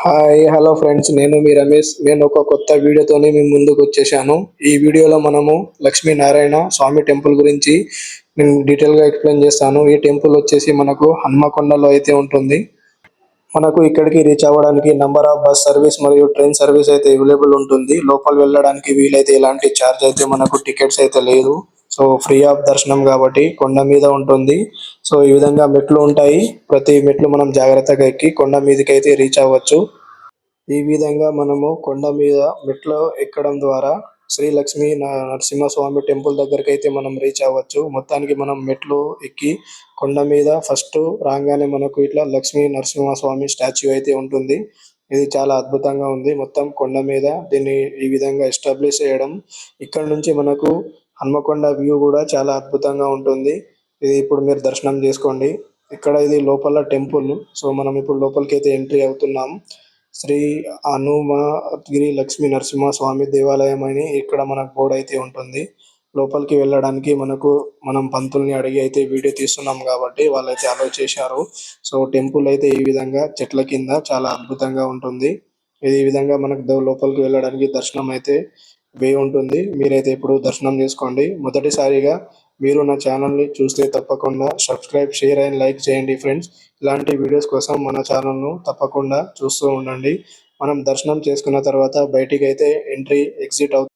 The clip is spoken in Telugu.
హాయ్ హలో ఫ్రెండ్స్, నేను మీ రమేష్. నేను ఒక కొత్త వీడియోతోనే మీ ముందుకు వచ్చేసాను. ఈ వీడియోలో మనము లక్ష్మీనారాయణ స్వామి టెంపుల్ గురించి నేను డీటెయిల్గా ఎక్స్ప్లెయిన్ చేస్తాను. ఈ టెంపుల్ వచ్చేసి మనకు హన్మకొండలో అయితే ఉంటుంది. మనకు ఇక్కడికి రీచ్ అవ్వడానికి నంబర్ ఆఫ్ బస్ సర్వీస్ మరియు ట్రైన్ సర్వీస్ అయితే అవైలబుల్ ఉంటుంది. లోపల వెళ్ళడానికి వీలైతే ఎలాంటి ఛార్జ్ అయితే మనకు టికెట్స్ అయితే లేదు. సో ఫ్రీ ఆఫ్ దర్శనం కాబట్టి కొండ మీద ఉంటుంది. సో ఈ విధంగా మెట్లు ఉంటాయి. ప్రతి మెట్లు మనం జాగ్రత్తగా ఎక్కి కొండ మీదకి అయితే రీచ్ అవ్వచ్చు. ఈ విధంగా మనము కొండ మీద మెట్లు ఎక్కడం ద్వారా శ్రీ లక్ష్మీ నరసింహస్వామి టెంపుల్ దగ్గరికి అయితే మనం రీచ్ అవ్వచ్చు. మొత్తానికి మనం మెట్లు ఎక్కి కొండ మీద ఫస్ట్ రాగానే మనకు ఇట్లా లక్ష్మీ నరసింహస్వామి స్టాచ్యూ అయితే ఉంటుంది. ఇది చాలా అద్భుతంగా ఉంది. మొత్తం కొండ మీద దీన్ని ఈ విధంగా ఎస్టాబ్లిష్ చేయడం. ఇక్కడ నుంచి మనకు హన్మకొండ వ్యూ కూడా చాలా అద్భుతంగా ఉంటుంది. ఇది ఇప్పుడు మీరు దర్శనం చేసుకోండి. ఇక్కడ ఇది లోపల టెంపుల్. సో మనం ఇప్పుడు లోపలికి అయితే ఎంట్రీ అవుతున్నాం. శ్రీ హనుమగిరి లక్ష్మీ నరసింహస్వామి దేవాలయం అని ఇక్కడ మనకు బోర్డు అయితే ఉంటుంది. లోపలికి వెళ్ళడానికి మనం పంతుల్ని అడిగి అయితే వీడియో తీస్తున్నాం కాబట్టి వాళ్ళైతే అలౌ చేశారు. సో టెంపుల్ అయితే ఈ విధంగా చెట్ల కింద చాలా అద్భుతంగా ఉంటుంది. ఈ విధంగా మనకు లోపలికి వెళ్ళడానికి దర్శనం అయితే వే ఉంటుంది. మీరైతే ఇప్పుడు దర్శనం చేసుకోండి. మొదటిసారిగా మీరు నా ఛానల్ని చూస్తే తప్పకుండా సబ్స్క్రైబ్, షేర్ అండ్ లైక్ చేయండి ఫ్రెండ్స్. ఇలాంటి వీడియోస్ కోసం మన ఛానల్ను తప్పకుండా చూస్తూ ఉండండి. మనం దర్శనం చేసుకున్న తర్వాత బయటికి అయితే ఎగ్జిట్ అవుతాం.